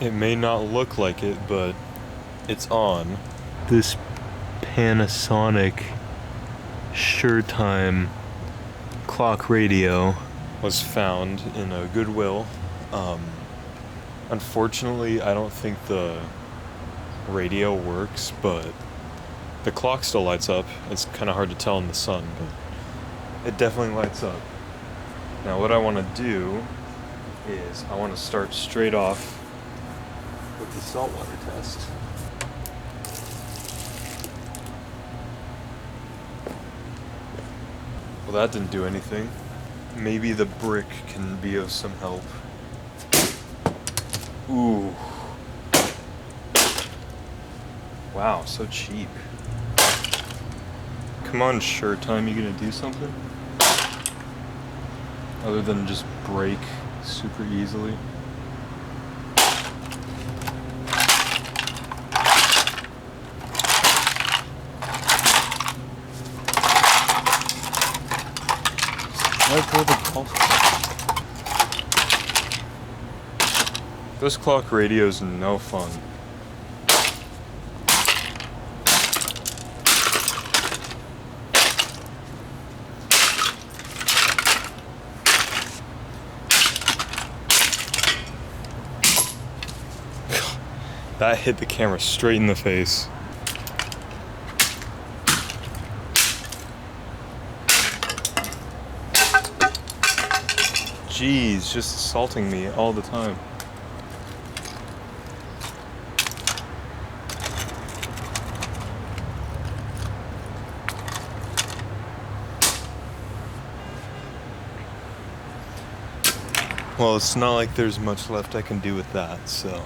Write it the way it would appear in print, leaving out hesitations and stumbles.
It may not look like it, but it's on. This Panasonic SureTime clock radio was found in a Goodwill. Unfortunately, I don't think the radio works, but the clock still lights up. It's kind of hard to tell in the sun, but it definitely lights up. Now what I want to do is I want to start straight off with the saltwater test. Well, that didn't do anything. Maybe the brick can be of some help. Ooh. Wow, so cheap. Come on, SureTime, you gonna do something? Other than just break super easily. Let go of the clock. This clock radio is no fun. That hit the camera straight in the face. Jeez, just assaulting me all the time. Well, it's not like there's much left I can do with that, so...